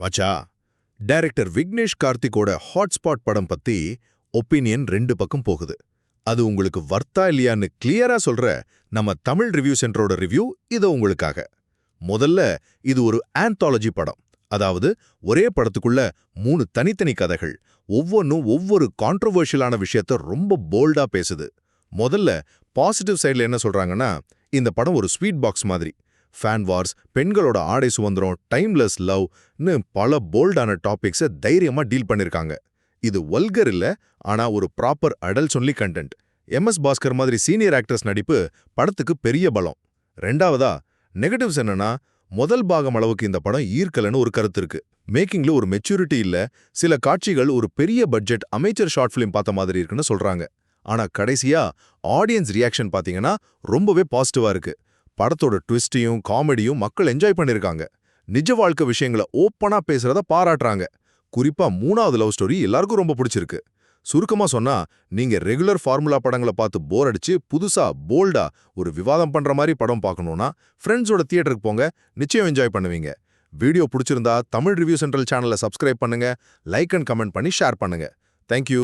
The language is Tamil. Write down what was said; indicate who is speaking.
Speaker 1: வச்சா டைரக்டர் விக்னேஷ் கார்த்திக்கோட ஹாட்ஸ்பாட் படம் பத்தி ஒப்பீனியன் 2 பக்கம் போகுது. அது உங்களுக்கு வர்த்தா இல்லையான்னு கிளியரா சொல்ற நம்ம தமிழ் ரிவ்யூ சென்டரோட ரிவ்யூ இதோ உங்களுக்காக. முதல்ல இது ஒரு ஆந்தாலஜி படம். அதாவது ஒரே படத்துக்குள்ள 3 தனித்தனி கதைகள், ஒவ்வொன்றும் ஒவ்வொரு கான்ட்ரோவர்ஷியலான விஷயத்த ரொம்ப போல்டா பேசுது. முதல்ல பாசிட்டிவ் சைடுல என்ன சொல்றாங்கன்னா, இந்த படம் ஒரு ஸ்வீட் பாக்ஸ் மாதிரி. ஃபேன் வார்ஸ், பெண்களோட ஆடை சுதந்திரம், டைம்லெஸ் லவ்னு பல போல்டான டாபிக்ஸை தைரியமா டீல் பண்ணிருக்காங்க. இது வல்கர் இல்ல, ஆனா ஒரு proper adults only content. MS. Bhaskar மாதிரி சீனியர் ஆக்டர்ஸ் நடிப்பு படத்துக்கு பெரிய பலம். ரெண்டாவதா நெகட்டிவ்ஸ் என்னன்னா, முதல் பாகம் அளவுக்கு இந்த படம் ஈர்க்கலன்னு ஒரு கருத்து இருக்கு. மேக்கிங்ல ஒரு மெச்சூரிட்டி இல்ல, சில காட்சிகள் ஒரு பெரிய பட்ஜெட் அமெச்சர் ஷார்ட் ஃபிலிம் பார்த்த மாதிரி இருக்குன்னு சொல்றாங்க. ஆனா கடைசியா ஆடியன்ஸ் ரியாக்ஷன் பாத்தீங்கன்னா ரொம்பவே பாசிட்டிவா இருக்கு. படத்தோட ட்விஸ்டையும் காமெடியும் மக்கள் என்ஜாய் பண்ணிருக்காங்க. நிஜ வாழ்க்கை விஷயங்களை ஓப்பனா பேசுறத பாராட்டுறாங்க. குறிப்பா 3வது லவ் ஸ்டோரி எல்லாருக்கும் ரொம்ப பிடிச்சிருக்கு. சுருக்கமா சொன்னா, நீங்க ரெகுலர் ஃபார்முலா படங்களை பார்த்து போர் அடிச்சு புதுசா போல்டா ஒரு விவாதம் பண்ற மாதிரி படம் பார்க்கணும்னா ஃப்ரெண்ட்ஸோட தியேட்டருக்கு போங்க, நிச்சயம் என்ஜாய் பண்ணுவீங்க. வீடியோ பிடிச்சிருந்தா தமிழ் ரிவ்யூ சென்ட்ரல் சேனலை சப்ஸ்கிரைப் பண்ணுங்க, லைக் அண்ட் கமெண்ட் பண்ணி ஷேர் பண்ணுங்க. தேங்க்யூ.